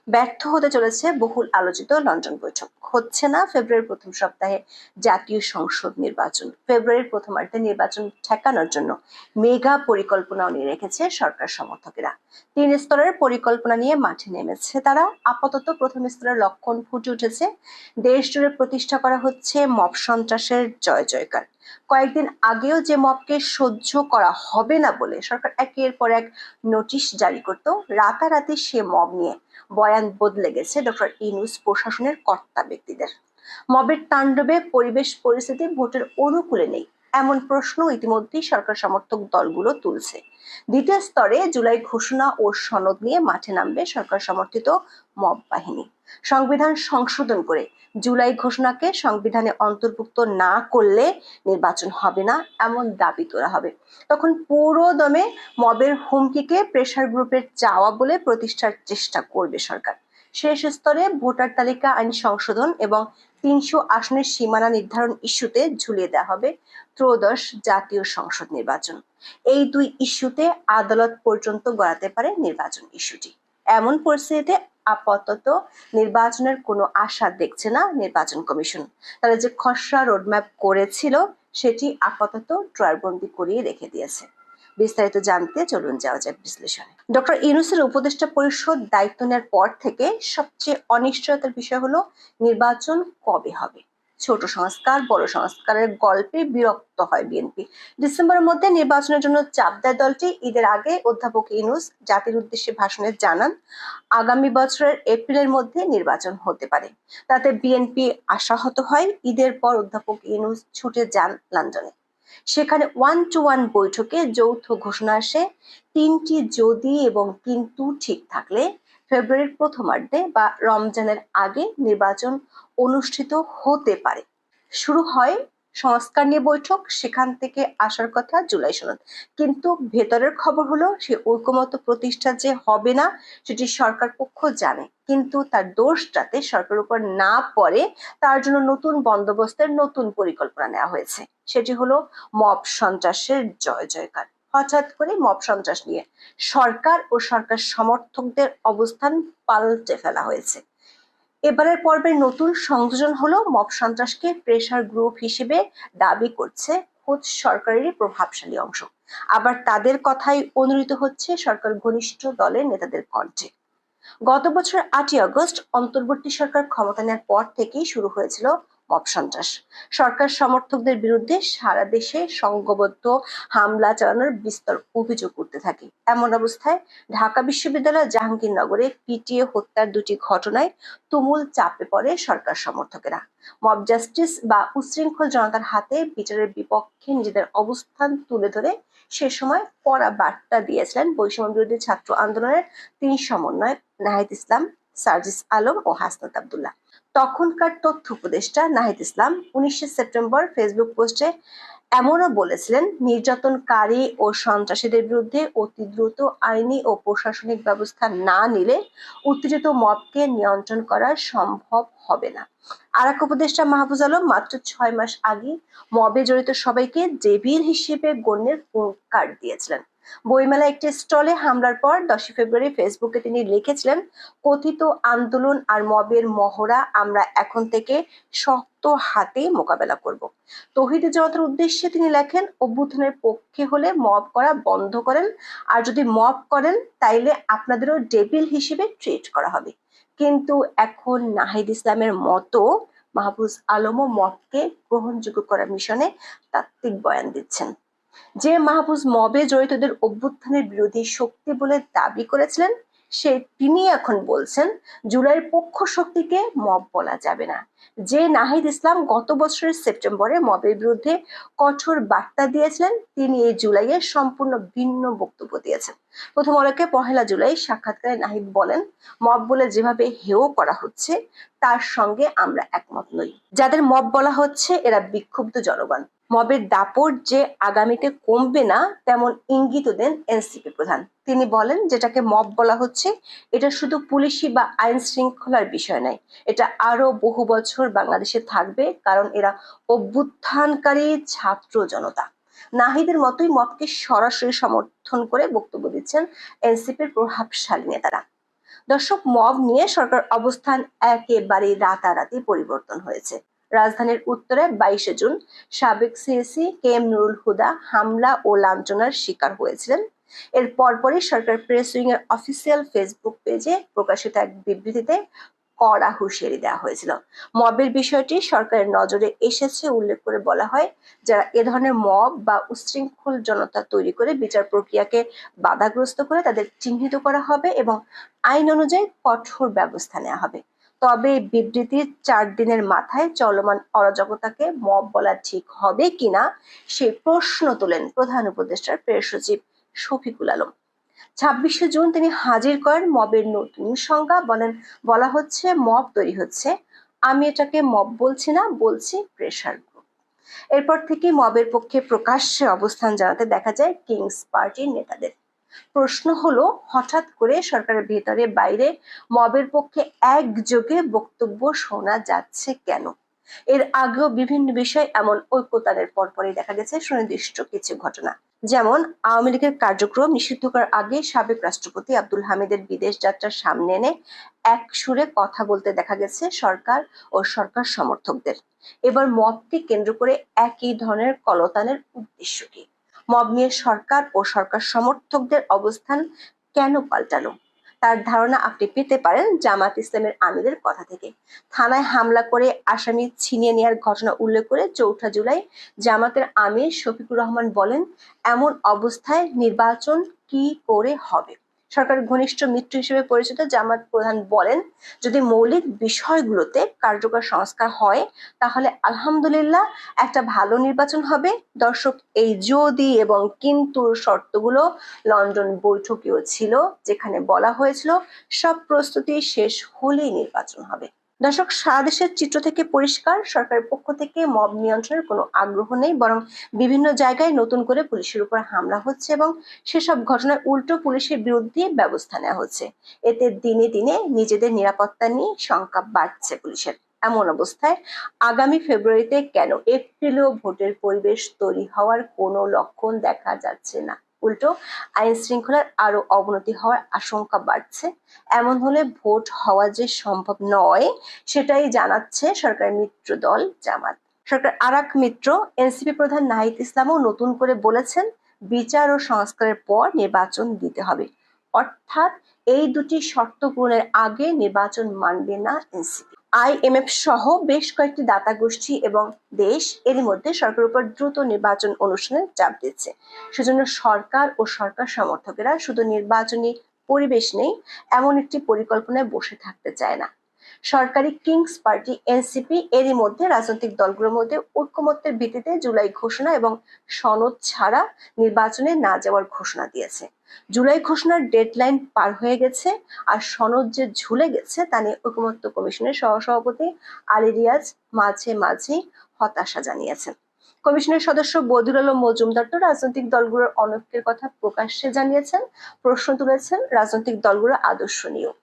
ব্যর্থ হতে চলেছে বহুল আলোচিত লন্ডন বৈঠক। হচ্ছে না ফেব্রুয়ারির প্রথম সপ্তাহে জাতীয় সংসদ নির্বাচন। ফেব্রুয়ারির প্রথমার্ধে নির্বাচন ঠেকানোর জন্য মেগা পরিকল্পনাও নিয়ে রেখেছে সরকার সমর্থকেরা। 3 স্তরের পরিকল্পনা নিয়ে মাঠে নেমেছে তারা। আপাতত প্রথম স্তরের লক্ষণ ফুটে উঠেছে। দেশ জুড়ে প্রতিষ্ঠা করা হচ্ছে মব সন্ত্রাসের জয় জয়কার। কয়েকদিন আগেও যে মবকে সহ্য করা হবে না বলে সরকার একের পর এক নোটিশ জারি করত, রাতারাতি সে মব নিয়ে বয়ান বদলে গেছে ডক্টর ইউনূস প্রশাসনের কর্তা ব্যক্তিদের। মবের তাণ্ডবে পরিবেশ পরিস্থিতি ভোটের অনুকূলে নেই, এমন প্রশ্ন ইতিমধ্যেই সরকার সমর্থক দলগুলো তুলছে। দ্বিতীয় স্তরে জুলাই ঘোষণা ও সনদ নিয়ে মাঠে নামবে সরকার সমর্থিত মব বাহিনী। সংবিধান সংশোধন করে জুলাই ঘোষণাকে সংবিধানে অন্তর্ভুক্ত না করলে নির্বাচন হবে না, এমন দাবি তোলা হবে। তখন পুরো দমে মবের হুমকিকে প্রেসার গ্রুপের চাওয়া বলে প্রতিষ্ঠার চেষ্টা করবে সরকার। শেষ স্তরে ভোটার তালিকা আইন সংশোধন এবং 300 আসনের সীমানা নির্ধারণ ইস্যুতে ঝুলিয়ে দেওয়া হবে ত্রয়োদশ জাতীয় সংসদ নির্বাচন। এই দুই ইস্যুতে আদালত পর্যন্ত গড়াতে পারে নির্বাচন ইস্যুটি। এমন পরিস্থিতিতে আপাতত নির্বাচনের কোনো আশা দেখছে না নির্বাচন কমিশন। তারা যে খসড়া রোডম্যাপ করেছিল সেটি আপাতত ড্রয়ারবন্দি করিয়ে রেখে দিয়েছে। বিস্তারিত জানতে চলুন যাওয়া যাক বিশ্লেষণে। ডক্টর ইউনূসের উপদেষ্টা পরিষদ দায়িত্ব নেওয়ার পর থেকে সবচেয়ে অনিশ্চয়তার বিষয় হলো নির্বাচন কবে হবে। ছোট সংস্কার বড় সংস্কারের গল্পে বিরক্ত হয় বিএনপি। ডিসেম্বরের মধ্যে নির্বাচনের জন্য চাপ দেয় দলটি। ঈদের আগে অধ্যাপক ইউনূস জাতির উদ্দেশ্যে ভাষণে জানান আগামী বছরের এপ্রিলের মধ্যে নির্বাচন হতে পারে। তাতে বিএনপি আশাহত হয়। ঈদের পর অধ্যাপক ইউনূস ছুটে যান লন্ডনে। সেখানে 1-to-1 বৈঠকে যৌথ ঘোষণা আসে, 3টি যদি এবং কিন্তু ঠিক থাকলে ফেব্রুয়ারির প্রথমার্ধে বা রমজানের আগে নির্বাচন অনুষ্ঠিত হতে পারে। শুরু হয় সংস্কার নিয়ে বৈঠক, সেখান থেকে আসার কথা জুলাই সনদ। কিন্তু ভেতরের খবর হলো সে ঐকমত্য প্রতিষ্ঠা যে হবে না সেটি সরকার পক্ষ জানে, কিন্তু তার দোষ যাতে সরকারের উপর না পড়ে তার জন্য নতুন বন্দোবস্তের নতুন পরিকল্পনা নেওয়া হয়েছে। সেটি হলো মব সন্ত্রাসের জয় জয়কার। হঠাৎ করে মব সন্ত্রাস নিয়ে সরকার ও সরকার সমর্থকদের অবস্থান পাল্টে ফেলা হয়েছে। এবারের পর্বের নতুন সংযোজন হলো মব সন্ত্রাসকে প্রেসার গ্রুপ হিসেবে দাবি করছে খোদ সরকারেরই প্রভাবশালী অংশ। আবার তাদের কথাই অনুরীত হচ্ছে সরকার ঘনিষ্ঠ দলের নেতাদের কণ্ঠে। গত বছর 8ই আগস্ট অন্তর্বর্তী সরকার ক্ষমতা নেওয়ার পর থেকেই শুরু হয়েছিল মব সন্ত্রাস। সরকার সমর্থকদের বিরুদ্ধে সারা দেশে সংঘবদ্ধ হামলা চালানোর বিস্তর অভিযোগ উঠতে থাকে। এমন অবস্থায় ঢাকা বিশ্ববিদ্যালয় জাহাঙ্গীরনগরে পিটিএ হত্যার 2টি ঘটনায় তুমুল চাপে পড়ে সরকার সমর্থকেরা। মব জাস্টিস বা উচ্ছৃঙ্খল জনতার হাতে বিচারের বিপক্ষে নিজেদের অবস্থান তুলে ধরে সে সময় কড়া বার্তা দিয়েছিলেন বৈষম্য বিরোধী ছাত্র আন্দোলনের 3 সমন্বয়ক নাহিদ ইসলাম, সার্জিস আলম ও হাসনাত আব্দুল্লাহ। তখনকার তথ্য উপদেষ্টা নাহিদ ইসলাম 19শে সেপ্টেম্বর ফেসবুক পোস্টে এমনও বলেছিলেন, নির্যাতনকারী ও সন্ত্রাসীদের বিরুদ্ধে অতি দ্রুত আইনি ও প্রশাসনিক ব্যবস্থা না নিলে উত্তেজিত মবকে নিয়ন্ত্রণ করা সম্ভব হবে না। আরেক উপদেষ্টা মাহফুজ আলম মাত্র 6 মাস আগে মবে জড়িত সবাইকে ডেভিল হিসেবে গণ্যের হুঙ্কার দিয়েছিলেন। বইমেলা একটি স্টলে হামলার পর 10 ফেব্রুয়ারি ফেসবুকে তিনি লিখেছিলেন, কথিত আন্দোলন আর মবের মহড়া আমরা এখন থেকে শক্ত হাতে মোকাবেলা করব। তৌহিদি জনতার উদ্দেশ্যে তিনি লেখেন, অভ্যুত্থানের পক্ষে হলে মব করা বন্ধ করেন, আর যদি মব করেন তাইলে আপনাদেরও ডেভিল হিসেবে ট্রিট করা হবে। কিন্তু এখন নাহিদ ইসলামের মতো মাহফুজ আলমও মবকে গ্রহণযোগ্য করার মিশনে তাত্ত্বিক বয়ান দিচ্ছেন। যে মাহফুজ মবে জড়িতদের অভ্যুত্থানের বিরোধী শক্তি বলে দাবি করেছিলেন, তিনি এখন বলছেন জুলাইয়ের পক্ষ শক্তিকে মব বলা যাবে না। যে নাহিদ ইসলাম গত বছরের সেপ্টেম্বরে মবের বিরুদ্ধে কঠোর বার্তা দিয়েছিলেন, তিনি এই জুলাইয়ে সম্পূর্ণ ভিন্ন বক্তব্য দিয়েছেন। প্রথম আলোকে 1 জুলাই সাক্ষাৎকারে নাহিদ বলেন, মব বলে যেভাবে হেয় করা হচ্ছে তার সঙ্গে আমরা একমত নই। যাদের মব বলা হচ্ছে এরা বিক্ষুব্ধ জনগণ। মবের দাপট যে আগামীতে কমবে না তেমন ইঙ্গিত দেন এনসিপি প্রধান। তিনি বলেন, যেটাকে মব বলা হচ্ছে এটা শুধু পুলিশি বা আইন শৃঙ্খলার বিষয় নয়, এটা আরো বহু বছর বাংলাদেশে থাকবে, কারণ এরা অভ্যুত্থানকারী ছাত্র জনতা। নাহিদের মতোই মবকে সরাসরি সমর্থন করে বক্তব্য দিচ্ছেন এনসিপির প্রভাবশালী নেতারা। দর্শক, মব নিয়ে সরকার অবস্থান একেবারেই রাতারাতি পরিবর্তন হয়েছে। রাজধানীর উত্তরে 22 জুন সাবেক CSE K M Nurul Huda হামলা ও লাঞ্ছনার শিকার হয়েছিলেন। এর পরপরই সরকার প্রেস উইং এর অফিসিয়াল ফেসবুক পেজে প্রকাশিত এক বিবৃতিতে কড়া হুঁশিয়ারি দেওয়া হয়েছিল। মবের বিষয়টি সরকারের নজরে এসেছে উল্লেখ করে বলা হয়, যারা এ ধরনের মব বা উচ্ছৃঙ্খল জনতা তৈরি করে বিচার প্রক্রিয়াকে বাধাগ্রস্ত করে তাদের চিহ্নিত করা হবে এবং আইন অনুযায়ী কঠোর ব্যবস্থা নেওয়া হবে। তবে বিবৃতির 4 দিনের মাথায় চলমান অরাজকতাকে মব বলা ঠিক হবে কিনা সেই প্রশ্ন তোলেন প্রধান উপদেষ্টার প্রেস সচিব শফিকুল আলম। 26 জুন তিনি হাজির করেন মবের নতুন সংজ্ঞা। বলা হচ্ছে মব তৈরি হচ্ছে, আমি এটাকে মব বলছি না, বলছি প্রেসার গ্রুপ। এরপর থেকে মবের পক্ষে প্রকাশ্যে অবস্থান জানাতে দেখা যায় কিংস পার্টির নেতাদের। প্রশ্ন হলো, হঠাৎ করে সরকারের ভেতরে বাইরে মবের পক্ষে একযোগে বক্তব্য শোনা যাচ্ছে কেন? এর আগেও বিভিন্ন বিষয় এমন ঐক্যতানের পরপরই দেখা গেছে সুনির্দিষ্ট কিছু ঘটনা। যেমন আওয়ামী লীগের কার্যক্রম নিষিদ্ধ করার আগে সাবেক রাষ্ট্রপতি আব্দুল হামিদের বিদেশ যাত্রার সামনে এনে এক সুরে কথা বলতে দেখা গেছে সরকার ও সরকার সমর্থকদের। এবার মবকে কেন্দ্র করে একই ধরনের কলতানের উদ্দেশ্য কি? মব নিয়ে সরকার ও সরকার সমর্থকদের অবস্থান কেন পাল্টালো? তার ধারণা আপনি পেতে পারেন জামাত ইসলামের আমিরের কথা থেকে। থানায় হামলা করে আসামি ছিনিয়ে নেওয়ার ঘটনা উল্লেখ করে 4 জুলাই জামাতের আমির শফিকুর রহমান বলেন, এমন অবস্থায় নির্বাচন কি করে হবে? সরকারের ঘনিষ্ঠ মিত্র হিসেবে পরিচিত জামাত প্রধান বলেন, যদি মৌলিক বিষয়গুলোতে কার্যকর সংস্কার হয় তাহলে আলহামদুলিল্লাহ একটা ভালো নির্বাচন হবে। দর্শক, এই যদি এবং কিন্তু শর্তগুলো লন্ডন বৈঠকেও ছিল, যেখানে বলা হয়েছিল সব প্রস্তুতি শেষ হলেই নির্বাচন হবে। দর্শক, সারা দেশের চিত্র থেকে পরিষ্কার, সরকারের পক্ষ থেকে মব নিয়ন্ত্রণের কোনো আগ্রহ নেই, বরং বিভিন্ন জায়গায় নতুন করে পুলিশের উপর হামলা হচ্ছে এবং সেসব ঘটনায় উল্টো পুলিশের বিরুদ্ধে ব্যবস্থা নেওয়া হচ্ছে। এতে দিনে দিনে নিজেদের নিরাপত্তা নিয়ে শঙ্কা বাড়ছে পুলিশের। এমন অবস্থায় আগামী ফেব্রুয়ারিতে কেন এপ্রিলেও ভোটের পরিবেশ তৈরি হওয়ার কোনো লক্ষণ দেখা যাচ্ছে না, উল্টো আইন শৃঙ্খলার আরো অবনতি হওয়ার আশঙ্কা বাড়ছে। এমন হলে ভোট হওয়া যে সম্ভব নয় সেটাই জানাচ্ছে সরকারের মিত্র দল জামাত। সরকার আরেক মিত্র এনসিপি প্রধান নাহিদ ইসলামও নতুন করে বলেছেন, বিচার ও সংস্কারের পর নির্বাচন দিতে হবে। অর্থাৎ এই দুটি শর্ত পূরণের আগে নির্বাচন মানবে না এনসিপি। আইএমএফ সহ বেশ কয়েকটি দাতা গোষ্ঠী এবং দেশ এরই মধ্যে সরকারের উপর দ্রুত নির্বাচন অনুষ্ঠানের চাপ দিচ্ছে। সেজন্য সরকার ও সরকার সমর্থকেরা শুধু নির্বাচনী পরিবেশ নেই এমন একটি পরিকল্পনায় বসে থাকতে চায় না। সরকারি কিংস পার্টি এনসিপি এরই মধ্যে রাজনৈতিক দলগুলোর মধ্যে ঐকমত্যের ভিত্তিতে জুলাই ঘোষণা এবং সনদ ছাড়া নির্বাচনে না যাওয়ার ঘোষণা দিয়েছে। জুলাই ঘোষণার ডেডলাইন পার হয়ে গেছে, আর সনদ যে ঝুলে গেছে তা নিয়ে ঐকমত্য কমিশনের সহসভাপতি আলী রিয়াজ মাঝে মাঝে হতাশা জানিয়েছেন। কমিশনের সদস্য বদিউল আলম মজুমদার তো রাজনৈতিক দলগুলোর অনৈক্যের কথা প্রকাশ্যে জানিয়েছেন, প্রশ্ন তুলেছেন রাজনৈতিক দলগুলোর আদর্শ নিয়েও।